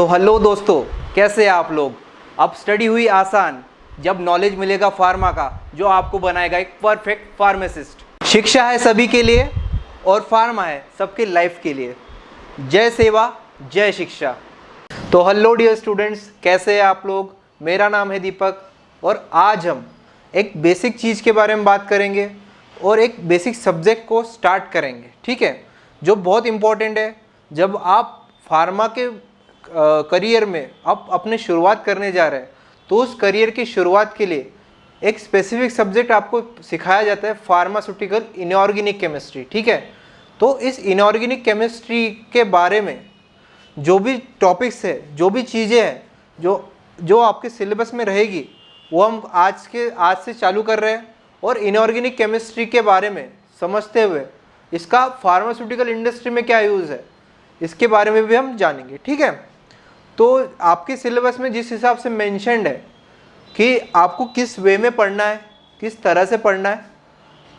Hello दोस्तों, कैसे हैं आप लोग। अब स्टडी हुई आसान जब नॉलेज मिलेगा फार्मा का, जो आपको बनाएगा एक परफेक्ट फार्मासिस्ट। शिक्षा है सभी के लिए और फार्मा है सबके लाइफ के लिए। जय सेवा जय शिक्षा। तो हेलो डियर स्टूडेंट्स, कैसे हैं आप लोग। मेरा नाम है दीपक और आज हम एक बेसिक चीज़ के बारे में बात करेंगे और एक बेसिक सब्जेक्ट को स्टार्ट करेंगे, ठीक है, जो बहुत इम्पोर्टेंट है। जब आप फार्मा के करियर में आप अपने शुरुआत करने जा रहे हैं तो उस करियर की शुरुआत के लिए एक स्पेसिफिक सब्जेक्ट आपको सिखाया जाता है, फार्मास्यूटिकल इनऑर्गेनिक केमिस्ट्री, ठीक है। तो इस इनऑर्गेनिक केमिस्ट्री के बारे में जो भी टॉपिक्स है, जो भी चीज़ें हैं जो आपके सिलेबस में रहेगी, वो हम आज से चालू कर रहे हैं। और इनऑर्गेनिक केमिस्ट्री के बारे में समझते हुए इसका फार्मास्यूटिकल इंडस्ट्री में क्या यूज़ है, इसके बारे में भी हम जानेंगे, ठीक है। तो आपके सिलेबस में जिस हिसाब से मेंशन्ड है कि आपको किस वे में पढ़ना है, किस तरह से पढ़ना है,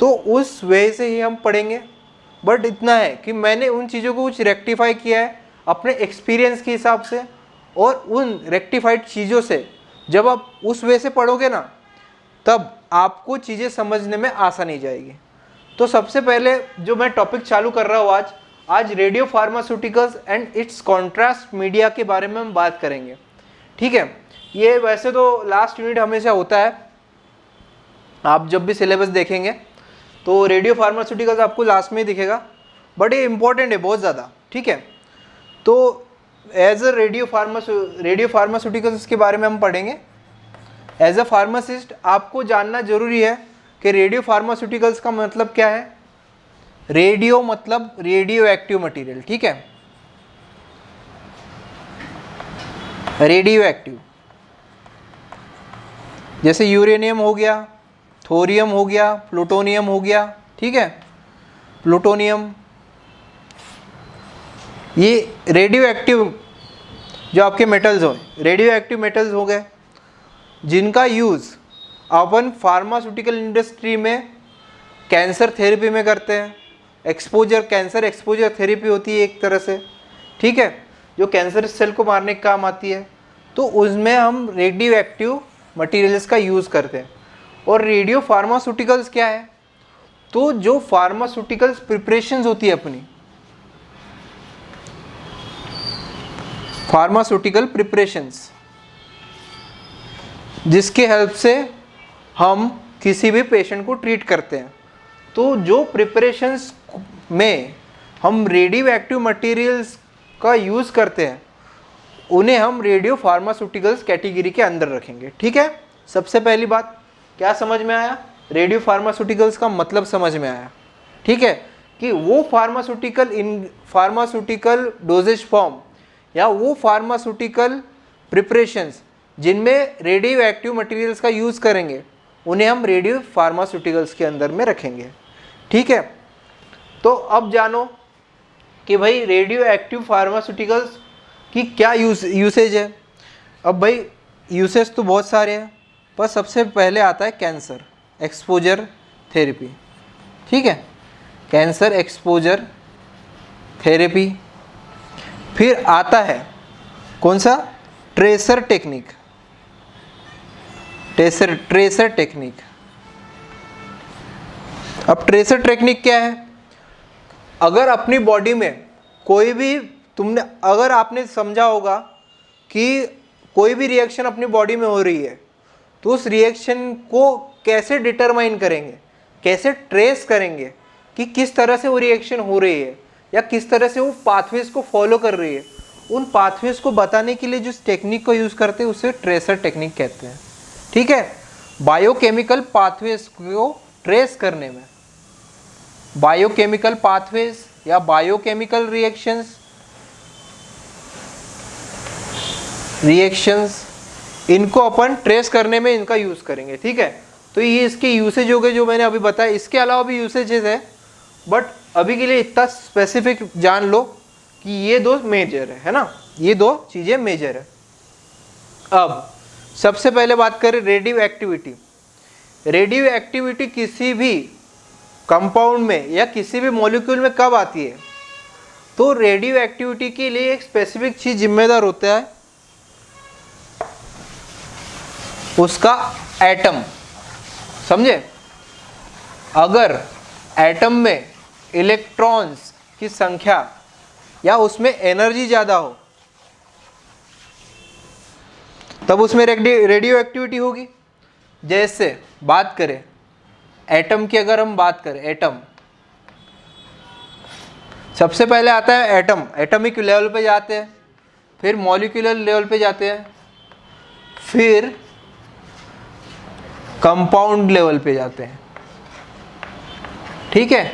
तो उस वे से ही हम पढ़ेंगे। बट इतना है कि मैंने उन चीज़ों को कुछ रेक्टिफाई किया है अपने एक्सपीरियंस के हिसाब से, और उन रेक्टिफाइड चीज़ों से जब आप उस वे से पढ़ोगे ना, तब आपको चीज़ें समझने में आसानी जाएगी। तो सबसे पहले जो मैं टॉपिक चालू कर रहा हूँ आज radio pharmaceuticals and it's contrast media के बारे में हम बात करेंगे, ठीक है। ये वैसे तो लास्ट यूनिट हमेशा होता है, आप जब भी सिलेबस देखेंगे तो रेडियो फार्मास्यूटिकल्स आपको लास्ट में ही दिखेगा, बट ये इंपॉर्टेंट है बहुत ज़्यादा, ठीक है। तो एज अ रेडियो फार्मास्यूटिकल्स के बारे में हम पढ़ेंगे। एज अ फार्मासिस्ट आपको जानना जरूरी है कि रेडियो फार्मास्यूटिकल्स का मतलब क्या है। रेडियो मतलब रेडियो एक्टिव मटेरियल, ठीक है, रेडियो एक्टिव, जैसे यूरेनियम हो गया, थोरियम हो गया, प्लूटोनियम हो गया, ठीक है। प्लूटोनियम, ये रेडियो एक्टिव जो आपके मेटल्स हो, रेडियो एक्टिव मेटल्स हो गए, जिनका यूज़ अपन फार्मास्यूटिकल इंडस्ट्री में कैंसर थेरेपी में करते हैं। कैंसर एक्सपोजर थेरेपी होती है एक तरह से, ठीक है, जो कैंसर सेल को मारने के काम आती है। तो उसमें हम रेडियो एक्टिव मटेरियल्स का यूज़ करते हैं। और रेडियो फार्मास्यूटिकल्स क्या है, तो जो फार्मास्यूटिकल्स प्रिपरेशंस होती है अपनी, फार्मास्यूटिकल प्रिपरेशंस, जिसके हेल्प से हम किसी भी पेशेंट को ट्रीट करते हैं। तो जो प्रिपरेशंस में हम रेडियो एक्टिव मटेरियल्स का यूज़ करते हैं, उन्हें हम रेडियो फार्मास्यूटिकल्स कैटेगरी के अंदर रखेंगे, ठीक है। सबसे पहली बात क्या समझ में आया, रेडियो फार्मास्यूटिकल्स का मतलब समझ में आया, ठीक है, कि वो फार्मास्यूटिकल डोजेज फॉर्म या वो फार्मास्यूटिकल प्रिपरेशंस जिनमें रेडियो एक्टिव मटेरियल्स का यूज़ करेंगे, उन्हें हम रेडियो फार्मास्यूटिकल्स के अंदर में रखेंगे, ठीक है। तो अब जानो कि भाई रेडियो एक्टिव फार्मास्यूटिकल्स की क्या यूसेज है। अब भाई यूसेज तो बहुत सारे हैं, पर सबसे पहले आता है कैंसर एक्सपोजर थेरेपी, ठीक है, कैंसर एक्सपोजर थेरेपी। फिर आता है कौन सा, ट्रेसर टेक्निक, ट्रेसर टेक्निक। अब ट्रेसर टेक्निक क्या है, अगर अपनी बॉडी में कोई भी अगर आपने समझा होगा कि कोई भी रिएक्शन अपनी बॉडी में हो रही है, तो उस रिएक्शन को कैसे डिटरमाइन करेंगे, कैसे ट्रेस करेंगे कि किस तरह से वो रिएक्शन हो रही है या किस तरह से वो पाथवेज को फॉलो कर रही है। उन पाथवेज को बताने के लिए जिस टेक्निक को यूज़ करते हैं उसे ट्रेसर टेक्निक कहते हैं, ठीक है। बायोकेमिकल पाथवेज को ट्रेस करने में, बायोकेमिकल पाथवेज या बायोकेमिकल रिएक्शंस इनको अपन ट्रेस करने में इनका यूज़ करेंगे, ठीक है। तो ये इसके यूसेज हो गए जो मैंने अभी बताया। इसके अलावा भी यूसेजेस है, बट अभी के लिए इतना स्पेसिफिक जान लो कि ये दो मेजर है ना, ये दो चीज़ें मेजर है। अब सबसे पहले बात करें रेडियो एक्टिविटी। रेडियो एक्टिविटी किसी भी कंपाउंड में या किसी भी मॉलिक्यूल में कब आती है, तो रेडियो एक्टिविटी के लिए एक स्पेसिफिक चीज़ जिम्मेदार होता है, उसका एटम, समझे? अगर एटम में इलेक्ट्रॉन्स की संख्या या उसमें एनर्जी ज़्यादा हो तब उसमें रेडियो एक्टिविटी होगी। जैसे बात करें एटम की, अगर हम बात करें एटम, सबसे पहले आता है एटम, एटॉमिक लेवल पे जाते हैं, फिर मॉलिक्यूलर लेवल पे जाते हैं, फिर कंपाउंड लेवल पे जाते हैं। ठीक है,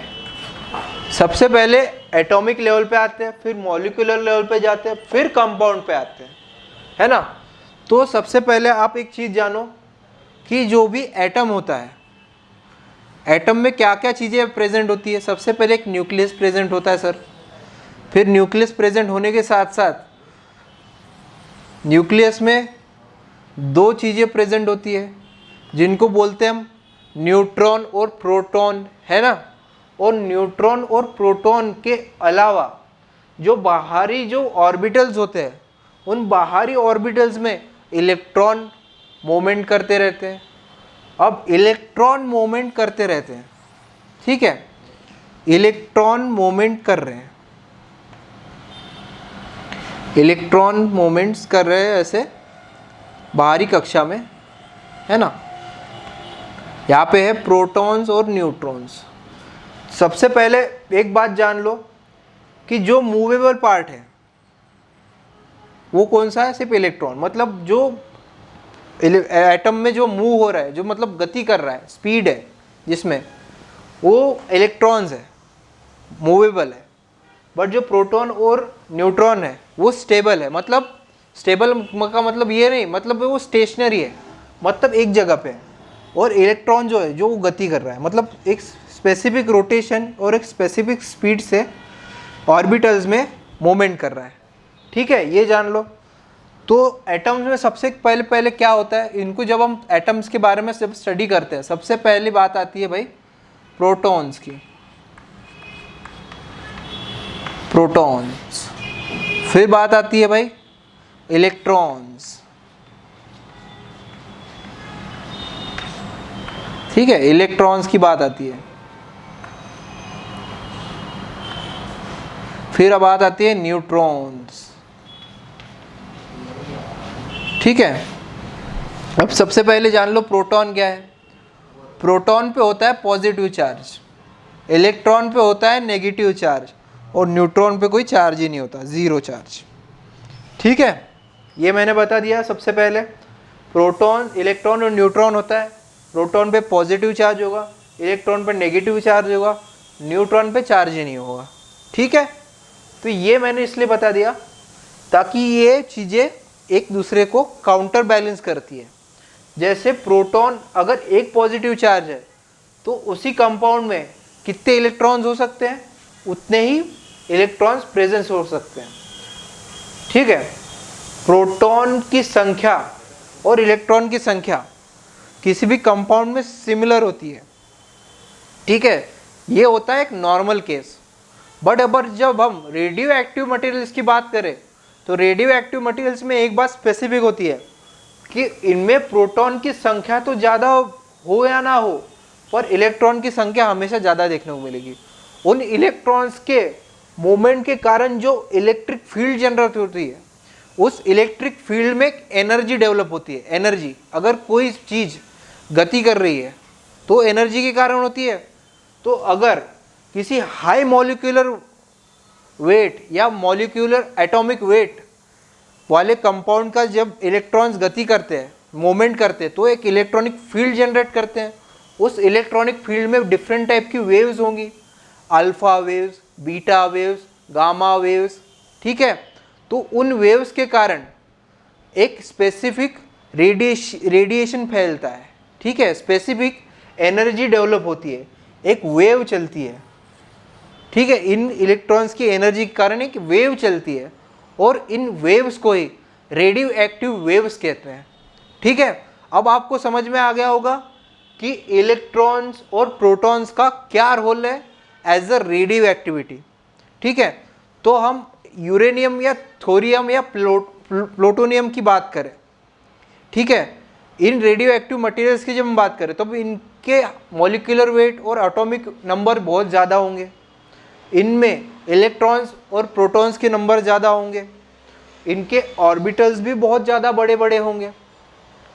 सबसे पहले एटॉमिक लेवल पे आते हैं, फिर मॉलिक्यूलर लेवल पे जाते हैं, फिर कंपाउंड पे आते हैं, है ना। तो सबसे पहले आप एक चीज़ जानो कि जो भी एटम होता है, एटम में क्या क्या चीज़ें प्रेजेंट होती है। सबसे पहले एक न्यूक्लियस प्रेजेंट होता है सर, फिर न्यूक्लियस प्रेजेंट होने के साथ साथ न्यूक्लियस में दो चीज़ें प्रेजेंट होती है जिनको बोलते हैं हम न्यूट्रॉन और प्रोटॉन, है ना। और न्यूट्रॉन और प्रोटॉन के अलावा जो बाहरी जो ऑर्बिटल्स होते हैं, उन बाहरी ऑर्बिटल्स में इलेक्ट्रॉन मूवमेंट करते रहते हैं। अब इलेक्ट्रॉन मूवमेंट करते रहते हैं, ठीक है, इलेक्ट्रॉन मूवमेंट कर रहे हैं, इलेक्ट्रॉन मूवमेंट्स कर रहे हैं ऐसे बाहरी कक्षा में, है ना। यहाँ पे है प्रोटॉन्स और न्यूट्रॉन्स। सबसे पहले एक बात जान लो कि जो मूवेबल पार्ट है वो कौन सा है? सिर्फ इलेक्ट्रॉन। मतलब जो एटम में जो मूव हो रहा है, जो मतलब गति कर रहा है, स्पीड है जिसमें, वो इलेक्ट्रॉन्स है, मूवेबल है। बट जो प्रोटॉन और न्यूट्रॉन है वो स्टेबल है। मतलब स्टेबल का मतलब ये नहीं, मतलब वो स्टेशनरी है, मतलब एक जगह पे है। और इलेक्ट्रॉन जो है, जो वो गति कर रहा है, मतलब एक स्पेसिफिक रोटेशन और एक स्पेसिफिक स्पीड से ऑर्बिटल्स में मूवमेंट कर रहा है। ठीक है, ये जान लो। तो एटम्स में सबसे पहले क्या होता है, इनको जब हम एटम्स के बारे में जब स्टडी करते हैं, सबसे पहली बात आती है भाई प्रोटॉन्स की, प्रोटॉन्स। फिर बात आती है भाई इलेक्ट्रॉन्स, ठीक है, इलेक्ट्रॉन्स की बात आती है। फिर अब बात आती है न्यूट्रॉन्स, ठीक है। अब सबसे पहले जान लो प्रोटॉन क्या है। प्रोटॉन पे होता है पॉजिटिव चार्ज, इलेक्ट्रॉन पे होता है नेगेटिव चार्ज, और न्यूट्रॉन पे कोई चार्ज ही नहीं होता, ज़ीरो चार्ज। ठीक है, ये मैंने बता दिया। सबसे पहले प्रोटॉन, इलेक्ट्रॉन और न्यूट्रॉन होता है। प्रोटॉन पे पॉजिटिव चार्ज होगा, इलेक्ट्रॉन पे नेगेटिव चार्ज होगा, न्यूट्रॉन पे चार्ज ही नहीं होगा। ठीक है, तो ये मैंने इसलिए बता दिया ताकि ये चीज़ें एक दूसरे को काउंटर बैलेंस करती है। जैसे प्रोटॉन अगर एक पॉजिटिव चार्ज है तो उसी कंपाउंड में कितने इलेक्ट्रॉन्स हो सकते हैं, उतने ही इलेक्ट्रॉन्स प्रेजेंस हो सकते हैं। ठीक है, प्रोटॉन की संख्या और इलेक्ट्रॉन की संख्या किसी भी कंपाउंड में सिमिलर होती है। ठीक है, ये होता है एक नॉर्मल केस। बट अगर जब हम रेडियो एक्टिव मटेरियल्स की बात करें तो रेडियो एक्टिव मटेरियल्स में एक बात स्पेसिफिक होती है कि इनमें प्रोटॉन की संख्या तो ज़्यादा हो या ना हो, पर इलेक्ट्रॉन की संख्या हमेशा ज़्यादा देखने को मिलेगी। उन इलेक्ट्रॉन्स के मूवमेंट के कारण जो इलेक्ट्रिक फील्ड जनरेट होती है, उस इलेक्ट्रिक फील्ड में एनर्जी डेवलप होती है। एनर्जी, अगर कोई चीज़ गति कर रही है तो एनर्जी के कारण होती है। तो अगर किसी हाई मॉलिक्यूलर वेट या मॉलिक्यूलर एटॉमिक वेट वाले कंपाउंड का जब इलेक्ट्रॉन्स गति करते हैं, मूवमेंट करते हैं, तो एक इलेक्ट्रॉनिक फील्ड जनरेट करते हैं। उस इलेक्ट्रॉनिक फील्ड में डिफरेंट टाइप की वेव्स होंगी, alpha waves, beta waves, gamma waves. ठीक है, तो उन वेव्स के कारण एक स्पेसिफिक रेडिएशन फैलता है। ठीक है, स्पेसिफिक एनर्जी डेवलप होती है, एक वेव चलती है। ठीक है, इन इलेक्ट्रॉन्स की एनर्जी के कारण एक वेव चलती है और इन वेव्स को ही रेडियो एक्टिव वेव्स कहते हैं। ठीक है, अब आपको समझ में आ गया होगा कि इलेक्ट्रॉन्स और प्रोटॉन्स का क्या रोल है एज अ रेडियो एक्टिविटी। ठीक है, तो हम यूरेनियम या थोरियम या प्लूटोनियम की बात करें, ठीक है, इन रेडियो एक्टिव मटेरियल्स की जब हम बात करें तो इनके मॉलिक्यूलर वेट और एटॉमिक नंबर बहुत ज़्यादा होंगे, इनमें इलेक्ट्रॉन्स और प्रोटॉन्स के नंबर ज़्यादा होंगे, इनके ऑर्बिटल्स भी बहुत ज़्यादा बड़े बड़े होंगे।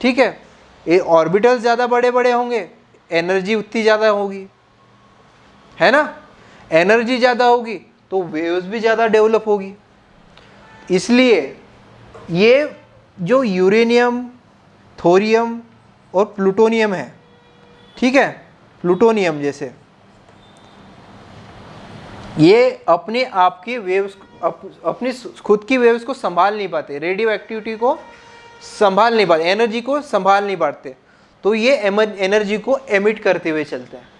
ठीक है, ये ऑर्बिटल्स ज़्यादा बड़े बड़े होंगे, एनर्जी उतनी ज़्यादा होगी, है ना। एनर्जी ज़्यादा होगी तो वेव्स भी ज़्यादा डेवलप होगी। इसलिए ये जो यूरेनियम, थोरियम और प्लूटोनियम है, ठीक है, प्लूटोनियम जैसे, ये अपने आप की वेव्स, अपनी खुद की वेव्स को संभाल नहीं पाते, रेडियो एक्टिविटी को संभाल नहीं पाते, एनर्जी को संभाल नहीं पाते, तो ये एनर्जी को एमिट करते हुए चलते हैं।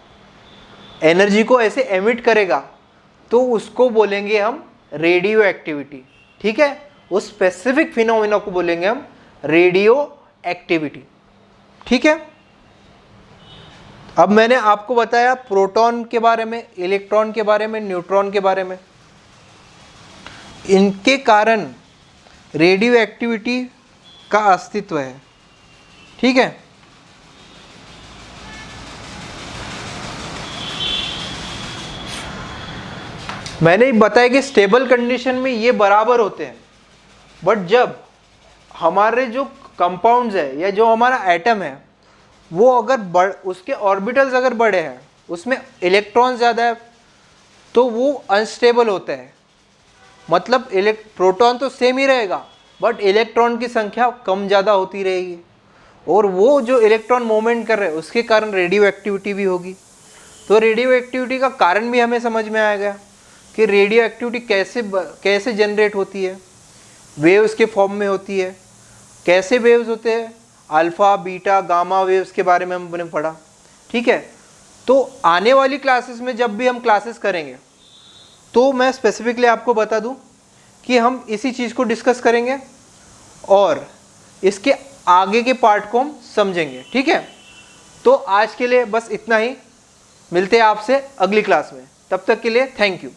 एनर्जी को ऐसे एमिट करेगा तो उसको बोलेंगे हम रेडियो एक्टिविटी। ठीक है, उस स्पेसिफिक फिनोमिना को बोलेंगे हम रेडियो एक्टिविटी। ठीक है, अब मैंने आपको बताया प्रोटॉन के बारे में, इलेक्ट्रॉन के बारे में, न्यूट्रॉन के बारे में। इनके कारण रेडियो एक्टिविटी का अस्तित्व है। ठीक है, मैंने बताया कि स्टेबल कंडीशन में ये बराबर होते हैं, बट जब हमारे जो कंपाउंड्स है या जो हमारा एटम है वो अगर उसके ऑर्बिटल्स अगर बड़े हैं, उसमें इलेक्ट्रॉन ज़्यादा है, तो वो अनस्टेबल होता है। मतलब प्रोटॉन तो सेम ही रहेगा बट इलेक्ट्रॉन की संख्या कम ज़्यादा होती रहेगी, और वो जो इलेक्ट्रॉन मूवमेंट कर रहे हैं उसके कारण रेडियो एक्टिविटी भी होगी। तो रेडियो एक्टिविटी का कारण भी हमें समझ में आ गया कि रेडियो एक्टिविटी कैसे जनरेट होती है, वेव्स के फॉर्म में होती है। कैसे वेव्स होते हैं, अल्फ़ा, बीटा, गामा वेव्स के बारे में हमने पढ़ा। ठीक है, तो आने वाली क्लासेस में जब भी हम क्लासेस करेंगे तो मैं स्पेसिफिकली आपको बता दूं कि हम इसी चीज़ को डिस्कस करेंगे और इसके आगे के पार्ट को हम समझेंगे। ठीक है, तो आज के लिए बस इतना ही, मिलते हैं आपसे अगली क्लास में, तब तक के लिए थैंक यू।